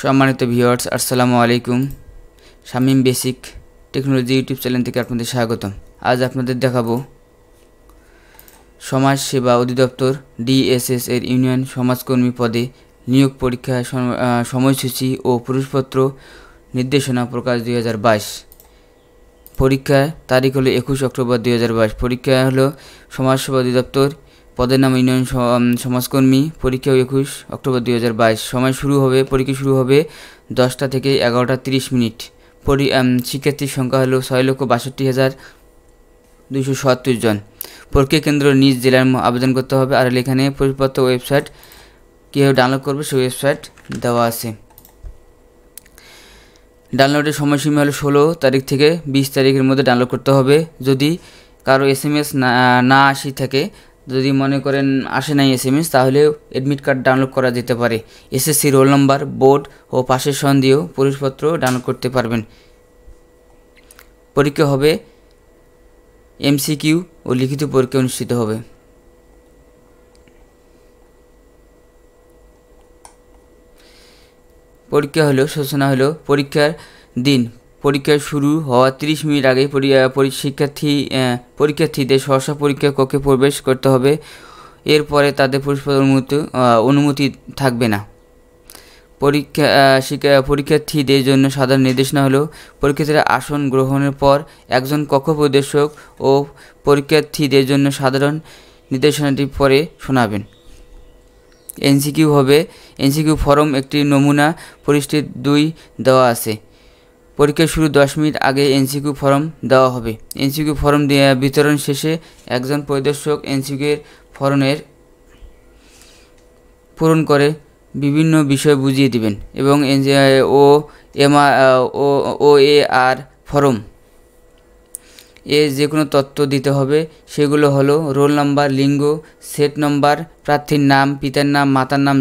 সম্মানিত ভিউয়ার্স, আসসালামু আলাইকুম। Shamim basic technology YouTube channel থেকে আপনাদের স্বাগতম। আজ আপনাদের দেখাবো সমাজ সেবা অধিদপ্তর ডিএসএস এর ইউনিয়ন সমাজকর্মী পদে নিয়োগ পরীক্ষা সময়সূচি ও পুরস্পত্র নির্দেশনা প্রকাশ 2022। পরীক্ষার তারিখ হলো 21 অক্টোবর 2022। পরীক্ষা হলো সমাজ সেবা অধিদপ্তর, পদের নাম ইউনিয়ন সমাজকর্মী। পরীক্ষা 21 অক্টোবর 2022। পরীক্ষা শুরু হবে 10টা থেকে 11টা 30 মিনিট। শিক্ষার্থীর সংখ্যা হলো 6,62,772 জন। পরীক্ষা কেন্দ্র নিজ জেলার আবেদন করতে হবে। আর এখানে পরিপত্র ওয়েবসাইট কীভাবে ডাউনলোড করবে সেই ওয়েবসাইট দেওয়া আছে। ডাউনলোডের সময়সীমা হলো 16 তারিখ থেকে 20 তারিখের মধ্যে ডাউনলোড করতে হবে। যদি কারো SMS না আসি থাকে, যদি মনে করেন আসে নাই SMS, তাহলে অ্যাডমিট কার্ড ডাউনলোড করা যেতে পারে। SSC রোল নাম্বার, বোর্ড ও পাশের সন দিয়েও পরিচয়পত্র ডাউনলোড করতে পারবেন। পরীক্ষা হবে MCQ ও লিখিত পরীক্ষা অনুষ্ঠিত হবে। পরীক্ষা হলো সূচনা হলো পরীক্ষার দিন। পরীক্ষা শুরু হওয়ার 30 মিনিট আগে পরীক্ষার্থীদের সহসা পরীক্ষা কক্ষে প্রবেশ করতে হবে। এরপরে তাদের অনুমতি থাকবে না। পরীক্ষার্থীদের জন্য সাধারণ নির্দেশনা হলো পরীক্ষার্থীরা আসন গ্রহণের পর একজন কক্ষ পরিদর্শক ও পরীক্ষার্থীদের জন্য সাধারণ নির্দেশনাটি পরে শোনাবেন। MCQ ফরম একটি নমুনা পরিস্থিতি 2 দেওয়া আছে। পরীক্ষা শুরু 10 মিনিট আগে MCQ ফরম দেওয়া হবে। MCQ ফরম বিতরণ শেষে একজন পরিদর্শক MCQ এর ফরমের পূরণ করে বিভিন্ন বিষয় বুঝিয়ে দিবেন এবং OAR ফরম যে কোনো তথ্য দিতে হবে। সেগুলো হলো রোল নাম্বার, লিঙ্গ, সেট নম্বর, প্রার্থীর নাম, পিতার নাম, মাতার নাম,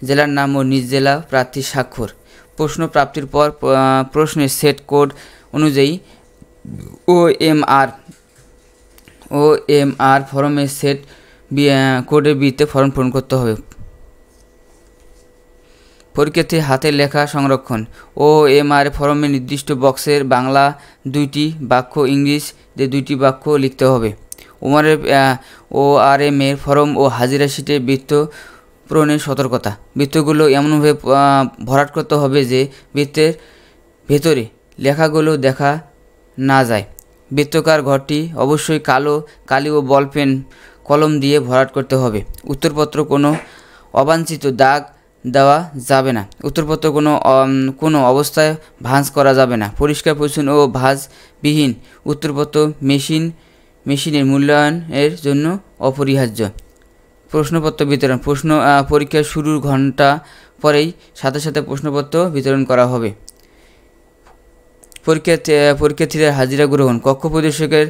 জেলার নাম ও নিজ জেলা, প্রার্থীর স্বাক্ষর। প্রশ্ন প্রাপ্তির পর প্রশ্নের সেট কোড অনুযায়ী OMR ফরমের সেট কোডের ভিত্তিতে ফর্ম পূরণ করতে হবে। পরীক্ষার্থীর হাতের লেখা সংরক্ষণ। OMR ফরমের নির্দিষ্ট বক্সের বাংলা 2টি বাক্য, ইংরেজিতে 2টি বাক্য লিখতে হবে। ORM এর ফরম ও হাজিরা শিটে বৃত্ত পূরণের সতর্কতা। বৃত্তগুলো এমনভাবে ভরাট করতে হবে যে বৃত্তের ভেতরে লেখাগুলো দেখা না যায়। বৃত্তাকার ঘরটি অবশ্যই কালি ও বলপেন কলম দিয়ে ভরাট করতে হবে। উত্তরপত্র কোনো অবাঞ্ছিত দাগ দেওয়া যাবে না। উত্তরপত্র কোনো অবস্থায় ভাঁজ করা যাবে না। পরিষ্কার পরিচ্ছন্ন ও ভাঁজবিহীন উত্তরপত্র মেশিনের মূল্যায়নের জন্য অপরিহার্য। প্রশ্নপত্র বিতরণ। পরীক্ষা শুরুর ঘণ্টা পরেই সাথে সাথে প্রশ্নপত্র বিতরণ করা হবে। পরীক্ষার্থীদের হাজিরা গ্রহণ। কক্ষ পরিদর্শকের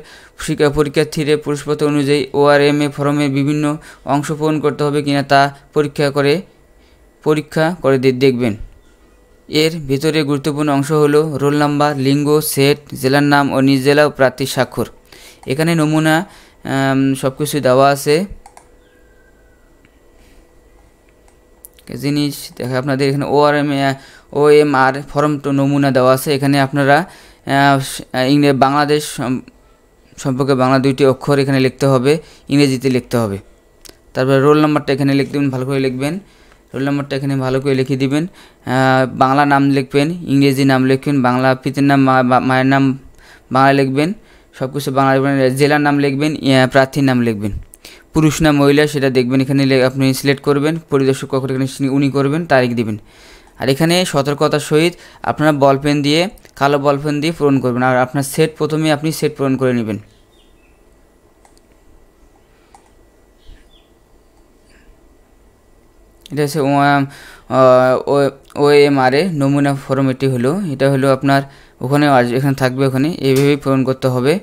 পরীক্ষার্থীদের প্রশ্নপত্র অনুযায়ী ORM ফরমের বিভিন্ন অংশ পূরণ করতে হবে কিনা তা পরীক্ষা করে দেখবেন। এর ভিতরে গুরুত্বপূর্ণ অংশ হলো রোল নাম্বার, লিঙ্গ, সেট, জেলার নাম ও নিজ জেলা ও প্রার্থীর স্বাক্ষর। এখানে নমুনা সব কিছু দেওয়া আছে। জিনিস দেখা আপনাদের এখানে OMR ফর্ম নমুনা দেওয়া আছে। এখানে আপনারা বাংলাদেশ সম্পর্কে বাংলা 2টি অক্ষর এখানে লিখতে হবে, ইংরেজিতে লিখতে হবে। তারপরে রোল নাম্বারটা এখানে লিখতে ভালো করে লিখবেন। রোল নাম্বারটা এখানে ভালো করে লিখে দিবেন। বাংলা নাম লিখবেন, ইংরেজি নাম লিখবেন, বাংলা পিতার নাম, মায়ের নাম বাংলা লিখবেন, সব কিছু বাংলা লিখবেন। জেলার নাম লিখবেন, প্রার্থীর নাম লিখবেন। পুরুষ না মহিলা সেটা দেখবেন। এখানে আপনি সিলেক্ট করবেন, পরিদর্শক কক্ষ এখানে উনি করবেন, তারিখ দিবেন। আর এখানে সতর্কতার সহিত আপনারা কালো বলপেন দিয়ে পূরণ করবেন। আর আপনার প্রথমে আপনি সেট পূরণ করে নেবেন। এটা হচ্ছে OMR নমুনা ফর্ম। এটা হলো আপনার এখানে থাকবে, ওখানে এইভাবেই পূরণ করতে হবে।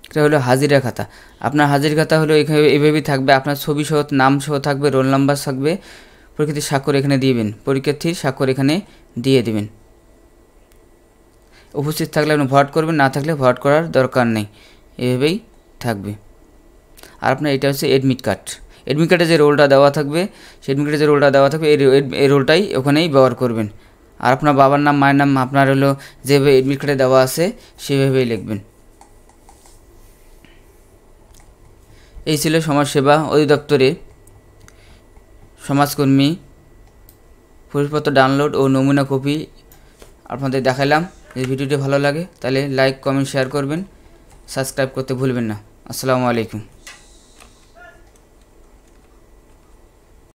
এটা হলো হাজিরা খাতা। আপনার হাজিরা খাতা হলো এভাবেই থাকবে। আপনার ছবি সহ, নাম সহ থাকবে, রোল নাম্বার থাকবে, পরীক্ষার্থীর স্বাক্ষর এখানে দিবেন, পরীক্ষার্থীর স্বাক্ষর এখানে দিয়ে দিবেন। উপস্থিত থাকলে আপনি ভরাট করবেন, না থাকলে ভরাট করার দরকার নেই, এভাবেই থাকবে। আর আপনার এটা হচ্ছে অ্যাডমিট কার্ড। অ্যাডমিট কার্ডে যে রোলটা দেওয়া থাকবে সেই অ্যাডমিট কার্ডে যে রোলটা দেওয়া থাকবে এই রোলটাই ওখানেই ব্যবহার করবেন। আর আপনার বাবার নাম মায়ের নাম আপনার হলো যেভাবে অ্যাডমিট কার্ডে দেওয়া আছে সেভাবেই লিখবেন। এই ছিল সমাজসেবা অধিদপ্তরে সমাজকর্মী পরিচয়পত্র ডাউনলোড ও নমুনা কপি আপনাদের দেখালাম। যদি ভিডিওটি ভালো লাগে তাহলে লাইক কমেন্ট শেয়ার করবেন, সাবস্ক্রাইব করতে ভুলবেন না। আসসালামু আলাইকুম।